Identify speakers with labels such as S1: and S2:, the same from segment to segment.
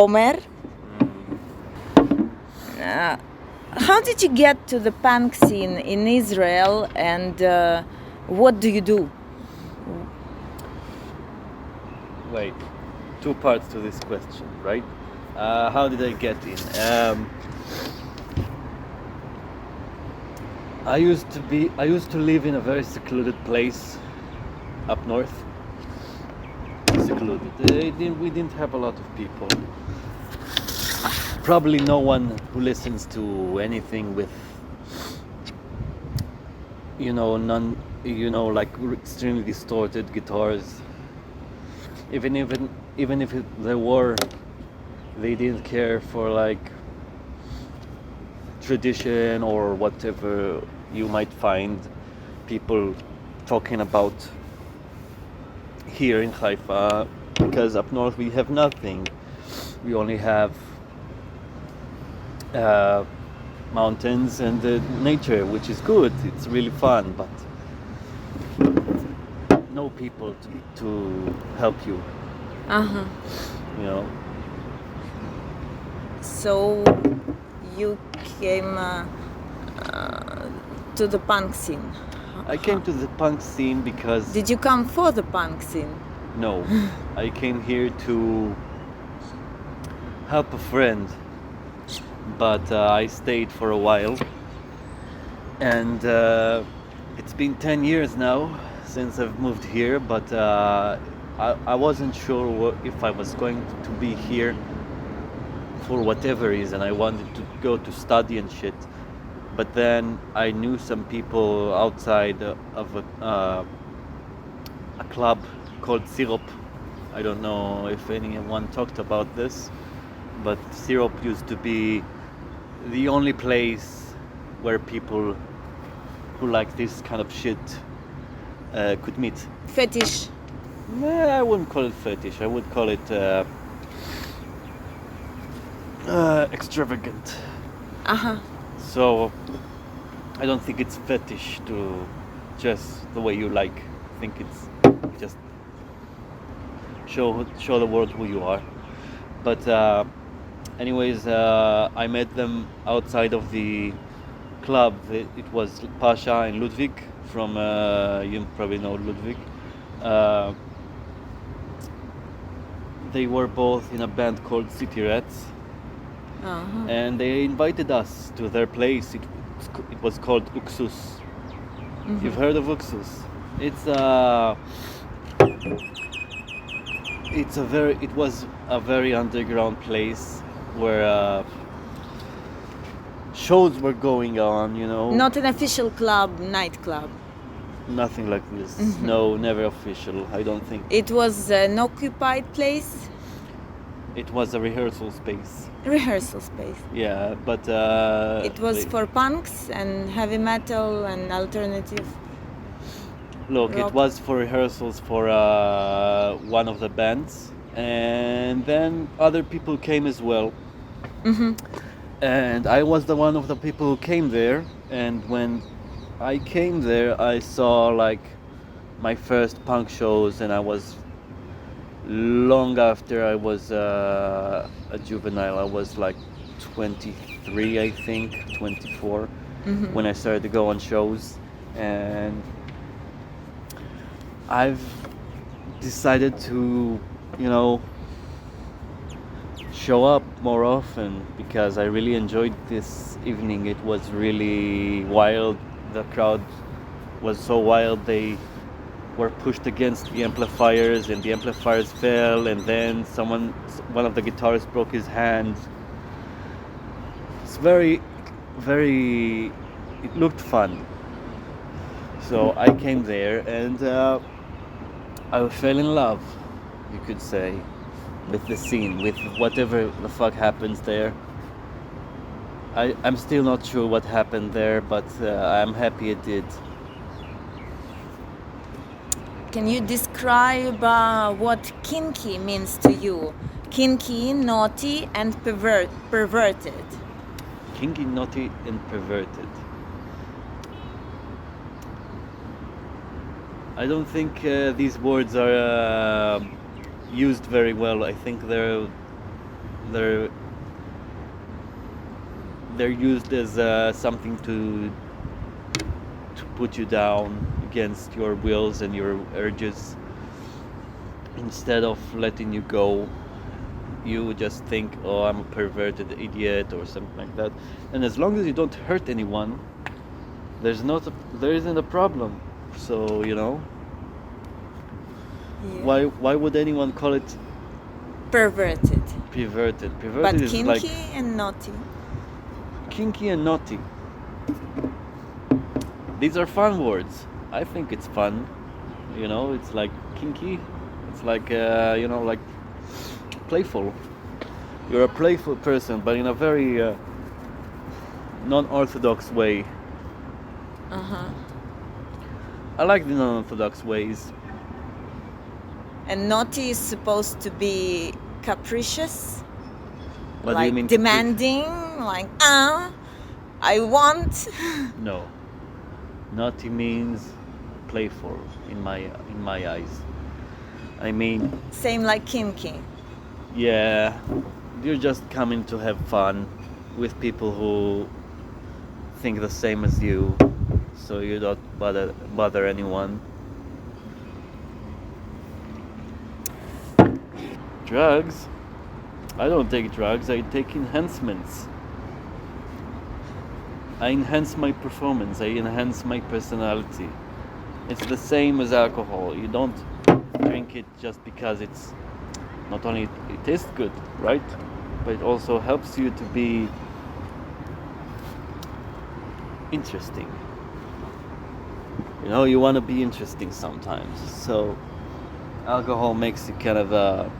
S1: Omer. How did you get to the punk scene in Israel, and what do you do?
S2: Wait, two parts to this question, right? How did I get in? I used to live in a very secluded place up north. Secluded. We didn't have a lot of people. Probably no one who listens to anything with, like extremely distorted guitars. Even if there were, they didn't care for like tradition or whatever you might find people talking about here in Haifa, because up north we have nothing. We only have mountains and nature, which is good. It's really fun, but no people to help you.
S1: So you came to the punk scene.
S2: I came to the punk scene because...
S1: Did you come for the punk scene?
S2: No, I came here to help a friend, but I stayed for a while, and it's been 10 years now since I've moved here, but I wasn't sure if I was going to be here for whatever reason. I wanted to go to study and shit, but then I knew some people outside of a club called Syrup. I don't know if anyone talked about this, but Syrup used to be the only place where people who like this kind of shit could meet.
S1: Fetish?
S2: Nah, I wouldn't call it fetish. I would call it extravagant. So I don't think it's fetish to dress the way you like. I think it's just show the world who you are. But anyways, I met them outside of the club. It was Pasha and Ludwig from you probably know Ludwig. They were both in a band called City Rats, and they invited us to their place. It was called Uxus. You've heard of Uxus? It was a very underground place where shows were going on,
S1: Not an official club, nightclub.
S2: Nothing like this. No, never official. I don't think.
S1: It was an occupied place?
S2: It was a rehearsal space.
S1: Rehearsal space.
S2: Yeah, but
S1: it was for punks and heavy metal and alternative.
S2: Look,
S1: rock.
S2: It was for rehearsals for one of the bands, and then other people came as well. And I was one of the people who came there, and when I came there, I saw like my first punk shows, and I was long after I was a juvenile. I was like 23, I think, 24, when I started to go on shows, and I've decided to, show up more often because I really enjoyed this evening. It was really wild. The crowd was so wild. They were pushed against the amplifiers, and the amplifiers fell, and then one of the guitarists broke his hand. It's very, very, it looked fun. So I came there, and I fell in love, you could say, with the scene, with whatever the fuck happens there. I'm still not sure what happened there, but I'm happy it did.
S1: Can you describe what kinky means to you? Kinky, naughty, and perverted.
S2: Kinky, naughty, and perverted. I don't think these words are used very well. I think they're they're used as something to put you down against your wills and your urges. Instead of letting you go, you just think, oh, I'm a perverted idiot or something like that. And as long as you don't hurt anyone, there isn't a problem. So,
S1: Yeah.
S2: why would anyone call it
S1: Perverted.
S2: perverted?
S1: But
S2: Perverted is
S1: kinky
S2: like
S1: and naughty.
S2: kinky and naughty. These are fun words. I think it's fun. It's like kinky. It's like like playful. You're a playful person, but in a very non-orthodox way.
S1: Uh-huh.
S2: I like the non-orthodox ways.
S1: And naughty is supposed to be capricious,
S2: What do
S1: like
S2: you mean?
S1: demanding, like I want.
S2: No. Naughty means playful in my eyes. I mean,
S1: Same like kinky.
S2: yeah, you're just coming to have fun with people who think the same as you, so you don't bother anyone. Drugs? I don't take drugs, I take enhancements. I enhance my performance, I enhance my personality. It's the same as alcohol. You don't drink it just because it's not only it tastes good, right? But it also helps you to be interesting. You want to be interesting sometimes. So alcohol makes you kind of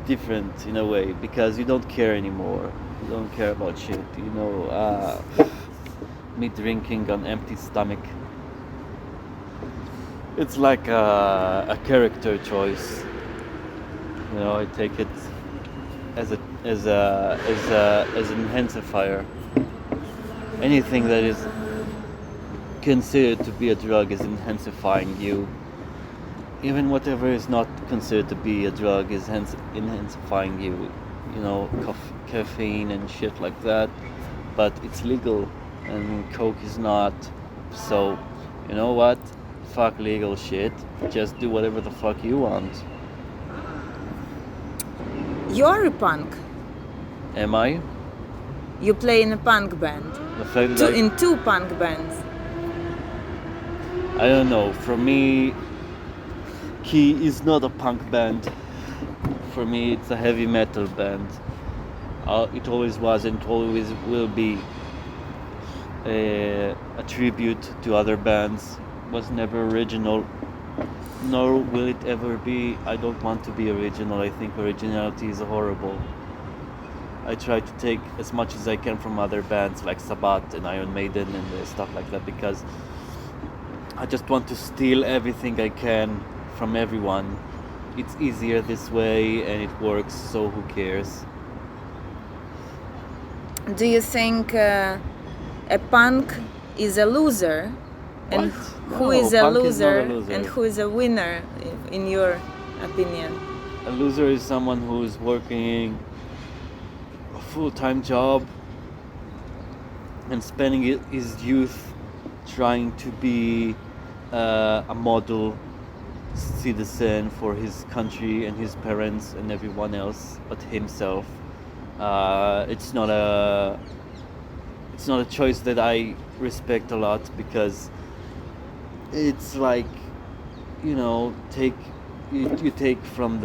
S2: different in a way because you don't care anymore. You don't care about shit. Me drinking on empty stomach. It's like a character choice. I take it as an enhancer. Anything that is considered to be a drug is intensifying you. Even whatever is not considered to be a drug is intensifying you. Caffeine and shit like that. But it's legal, and coke is not. So, you know what? Fuck legal shit. Just do whatever the fuck you want.
S1: You're a punk.
S2: Am I?
S1: You play in a punk band.
S2: The fact that
S1: In two punk bands.
S2: I don't know. For me, Key is not a punk band. For me, it's a heavy metal band. It always was and always will be a tribute to other bands. Was never original, nor will it ever be. I don't want to be original. I think originality is horrible. I try to take as much as I can from other bands like Sabbath and Iron Maiden and stuff like that, because I just want to steal everything I can from everyone. It's easier this way and it works, so who cares?
S1: Do you think a punk is a loser? And who is a loser and who is a winner, in your opinion?
S2: A loser is someone who is working a full-time job and spending his youth trying to be a model citizen for his country and his parents and everyone else but himself. It's not a choice that I respect a lot, because it's like, you take from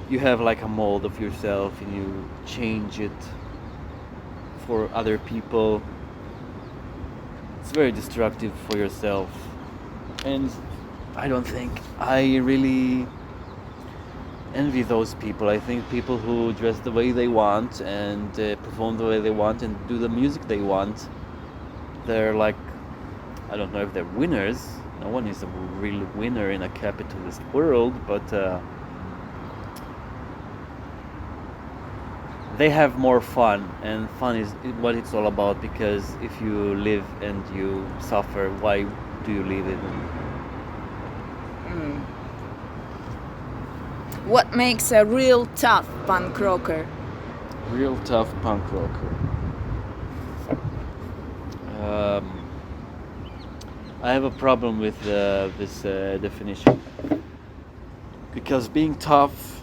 S2: you have like a mold of yourself and you change it for other people. It's very destructive for yourself, and I don't think I really envy those people. I think people who dress the way they want and perform the way they want and do the music they want, they're like, I don't know if they're winners. No one is a real winner in a capitalist world, but they have more fun, and fun is what it's all about, because if you live and you suffer, why do you live it?
S1: What makes a real tough punk rocker?
S2: Real tough punk rocker. I have a problem with this definition, because being tough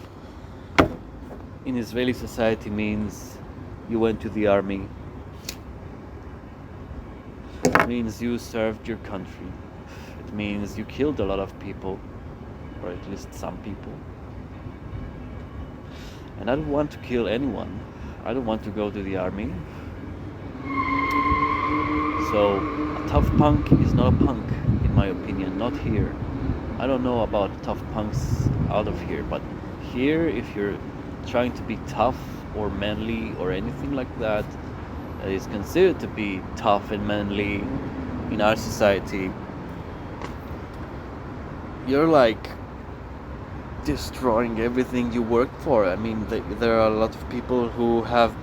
S2: in Israeli society means you went to the army, it means you served your country, it means you killed a lot of people, or at least some people. And I don't want to kill anyone. I don't want to go to the army. So a tough punk is not a punk, in my opinion, not here. I don't know about tough punks out of here, but here, if you're trying to be tough or manly or anything like that, that is considered to be tough and manly in our society, you're like destroying everything you worked for. I mean, there are a lot of people who have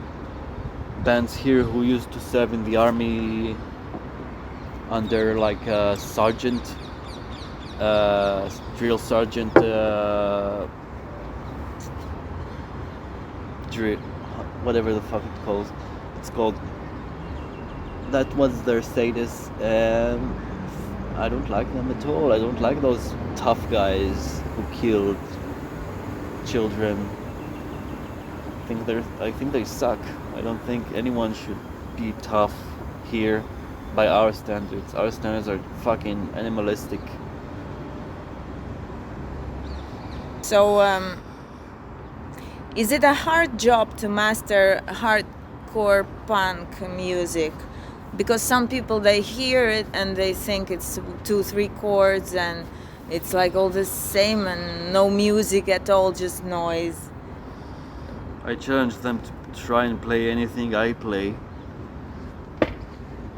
S2: bands here who used to serve in the army under like a sergeant, drill sergeant, whatever the fuck it's called. That was their status, and I don't like them at all. I don't like those tough guys who killed children. I think they suck. I don't think anyone should be tough here by our standards. Our standards are fucking animalistic.
S1: So, is it a hard job to master hardcore punk music? Because some people, they hear it and they think it's 2-3 chords and it's like all the same and no music at all, just noise.
S2: I challenge them to try and play anything I play.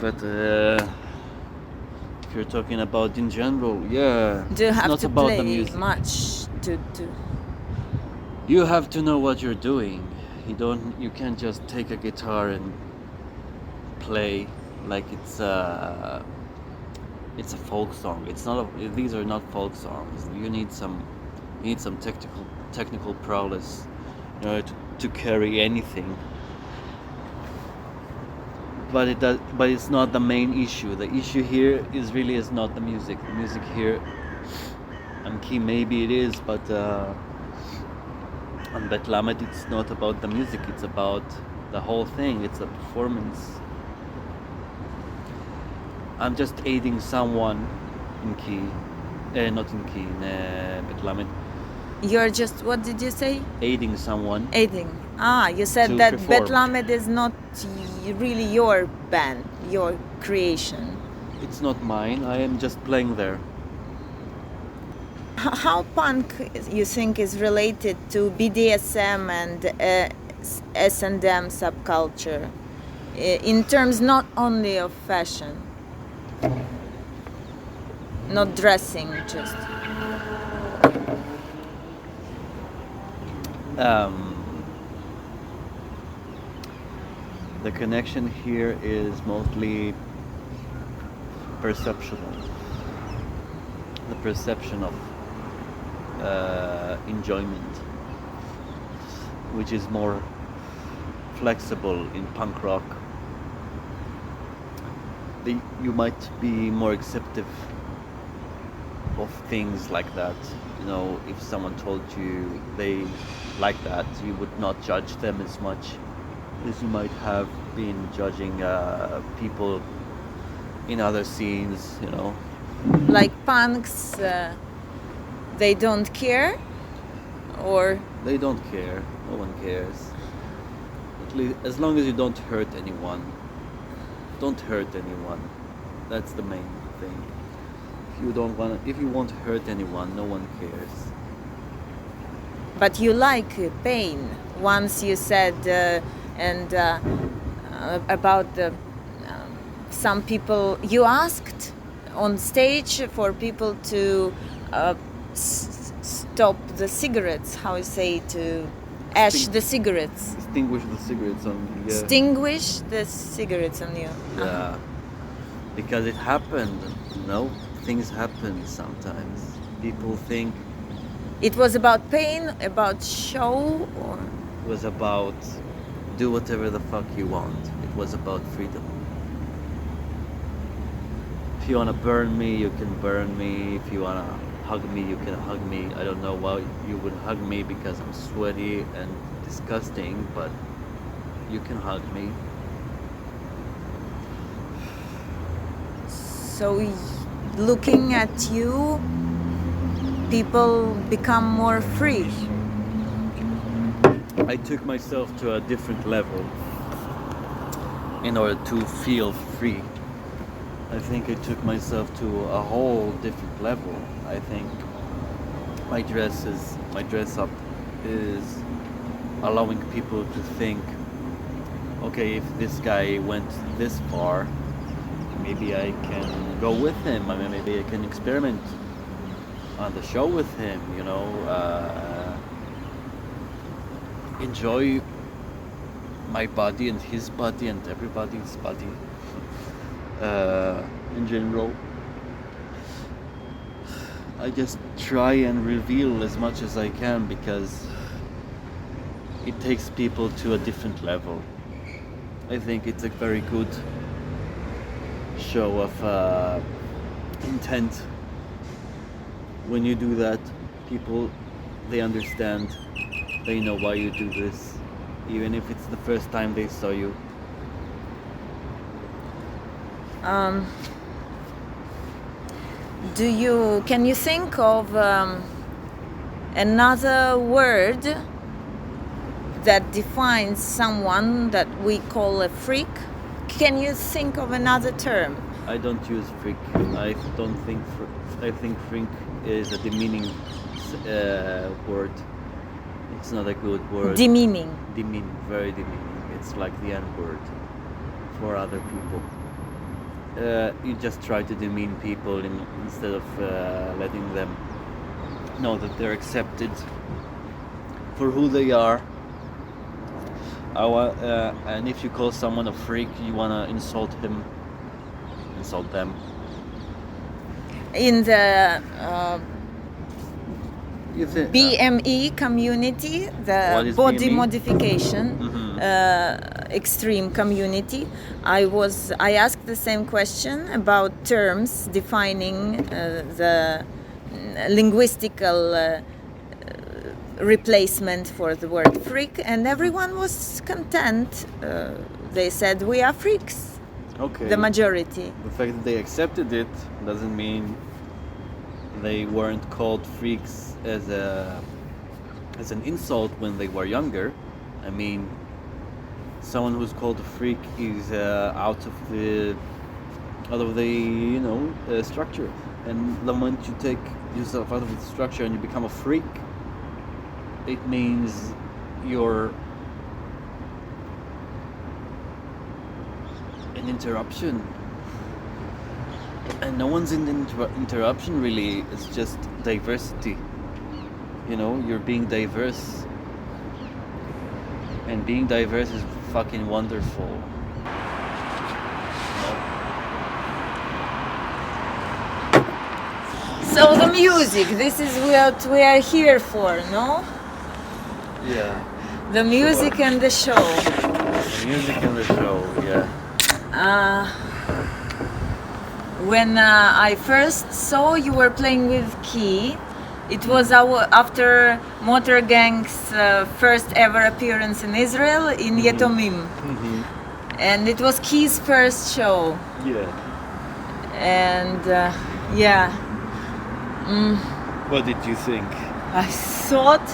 S2: But if you're talking about in general, yeah.
S1: Do you
S2: it's
S1: have
S2: not
S1: to
S2: about
S1: play
S2: the music.
S1: much to?
S2: You have to know what you're doing. You can't just take a guitar and play like it's a folk song. These are not folk songs. You need some technical prowess in order to carry anything. But it's not the main issue. The issue here is not the music. The music here, on key maybe it is, but on Bet Lamed it's not about the music. It's about the whole thing. It's a performance. I'm just aiding someone in key, not in key, in Bet Lamed.
S1: You're just, what did you say?
S2: Aiding someone.
S1: Aiding. You said that Bet Lamed is not really your band, your creation.
S2: It's not mine. I am just playing there.
S1: How punk you think is related to BDSM and S&M subculture in terms not only of fashion, not dressing, just.
S2: The connection here is mostly perceptual. The perception of enjoyment, which is more flexible in punk rock. You might be more acceptive of things like that. You know, if someone told you they like that, you would not judge them as much as you might have been judging people in other scenes, you know.
S1: Like punks, they don't care? Or?
S2: They don't care. No one cares. At least, as long as you don't hurt anyone. Don't hurt anyone. That's the main thing. If you won't hurt anyone, no one cares.
S1: But you like pain. Once you said about some people, you asked on stage for people to stop the cigarettes. How you say, to ash the cigarettes?
S2: Extinguish the cigarettes on you. Yeah.
S1: Extinguish the cigarettes on you.
S2: Yeah, because it happened. You know, things happen sometimes. People think
S1: It was about pain, about show, or
S2: It was about do whatever the fuck you want. It was about freedom. If you want to burn me, you can burn me. If you want to hug me, you can hug me. I don't know why you would hug me because I'm sweaty and disgusting, but you can hug me.
S1: so looking at you, people become more free.
S2: I took myself to a different level in order to feel free. I think I took myself to a whole different level. I think my dress up is allowing people to think, okay, if this guy went this far, maybe I can go with him. I mean, maybe I can experiment on the show with him, enjoy my body and his body and everybody's body in general. I just try and reveal as much as I can because it takes people to a different level. I think it's a very good show of intent. When you do that, people, they understand, they know why you do this, even if it's the first time they saw you.
S1: Can you think of another word that defines someone that we call a freak? Can you think of another term?
S2: I don't use freak. I think freak is a demeaning word. It's not a good word.
S1: Demeaning.
S2: Very demeaning. It's like the N-word for other people. You just try to demean people instead of letting them know that they're accepted for who they are. And if you call someone a freak, you wanna insult them.
S1: In the
S2: You think,
S1: BME community, the body
S2: BME?
S1: modification extreme community, I asked the same question about terms defining the linguistical replacement for the word freak, and everyone was content. They said we are freaks.
S2: okay.
S1: The majority.
S2: The fact that they accepted it doesn't mean they weren't called freaks as an insult when they were younger. I mean, someone who's called a freak is out of the structure, and the moment you take yourself out of the structure and you become a freak, it means you're an interruption. And no one's in interruption really, it's just diversity. You're being diverse. And being diverse is fucking wonderful.
S1: So the music, this is what we are here for, no?
S2: Yeah.
S1: The music and the show.
S2: The music and the show, yeah.
S1: When I first saw you were playing with Key, it was after Motor Gang's first ever appearance in Israel in Yetomim. And it was Key's first show.
S2: Yeah.
S1: And
S2: What did you think?
S1: I thought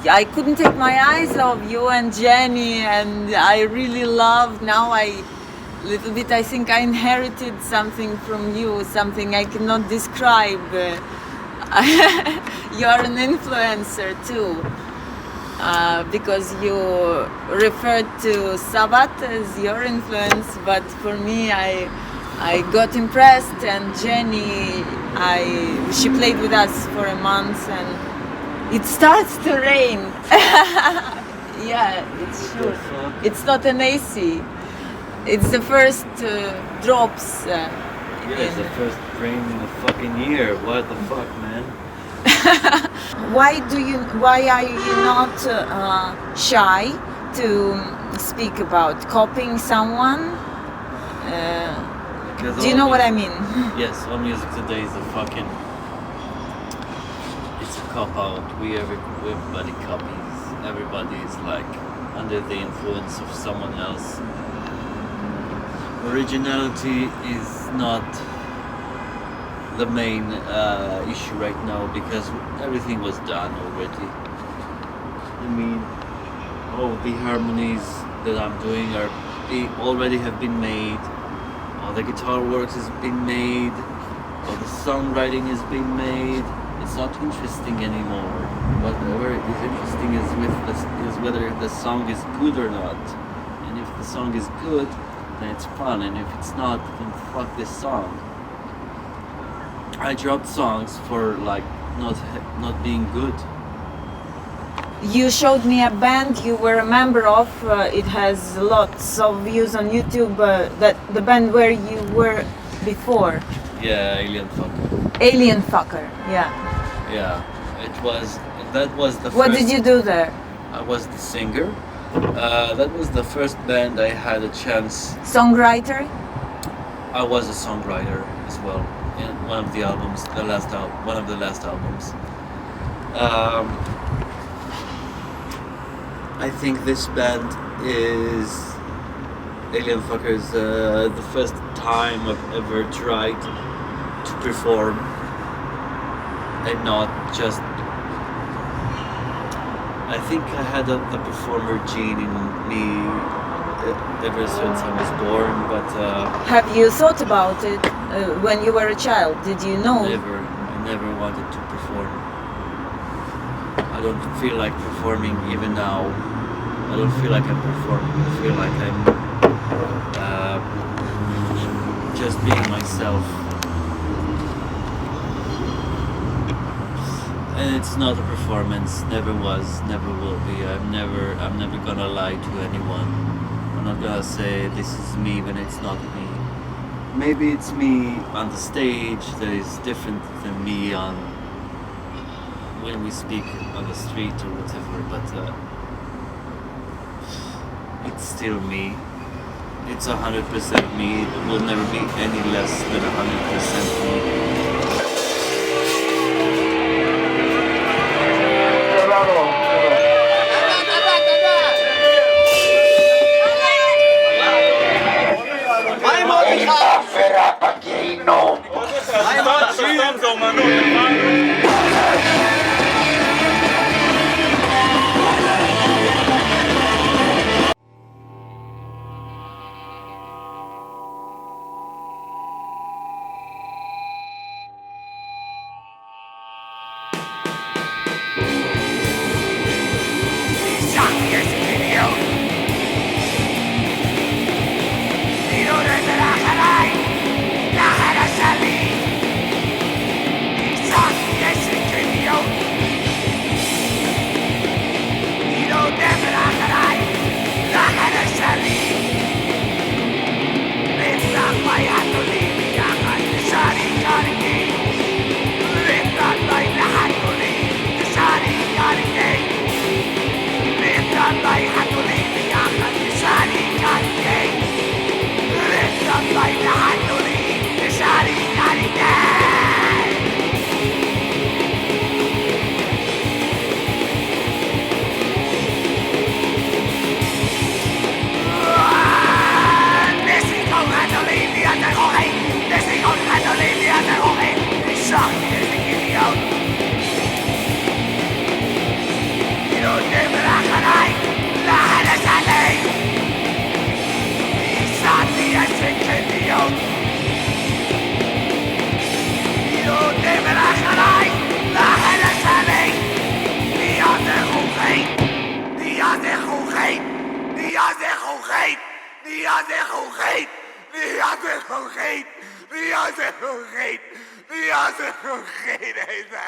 S1: I couldn't take my eyes off you and Jenny, and I really loved. Now I think I inherited something from you, something I cannot describe. You're an influencer too, because you referred to Sabbath as your influence, but for me I got impressed, and Jenny, she played with us for a month, and it starts to rain. Yeah, it's sure. It's not an AC. It's the first drops.
S2: It's the first rain in a fucking year. What the fuck, man?
S1: Why are you not shy to speak about copying someone? Do you know what I mean?
S2: Yes, all music today is a fucking... It's a cop-out. Everybody copies. Everybody is like under the influence of someone else. Originality is not the main issue right now because everything was done already. I mean, all the harmonies that I'm doing they already have been made. All the guitar works has been made. All the songwriting has been made. It's not interesting anymore. Whatever is interesting is whether the song is good or not. And if the song is good, then it's fun. And if it's not, then fuck this song. I dropped songs for like not being good.
S1: You showed me a band you were a member of. It has lots of views on YouTube. That the band where you were before.
S2: Yeah, Alien Fucker.
S1: Alien Fucker. Yeah.
S2: Yeah, that was the
S1: What
S2: first...
S1: did you do there?
S2: I was the singer. That was the first band I had a chance.
S1: Songwriter?
S2: I was a songwriter as well in one of the albums, one of the last albums. I think this band is Alien Fuckers. The first time I've ever tried to perform and not just... I think I had the performer gene in me ever since I was born, but...
S1: Have you thought about it when you were a child? Did you know?
S2: I never wanted to perform. I don't feel like performing even now. I don't feel like I'm performing. I feel like I'm just being myself. And it's not a performance. Never was. Never will be. I'm never gonna lie to anyone. I'm not gonna say this is me when it's not me. Maybe it's me on the stage that is different than me on when we speak on the street or whatever, but it's still me. It's 100% me. It will never be any less than 100% me.
S3: Die had er gewoon geen. Die had er gewoon geen ene.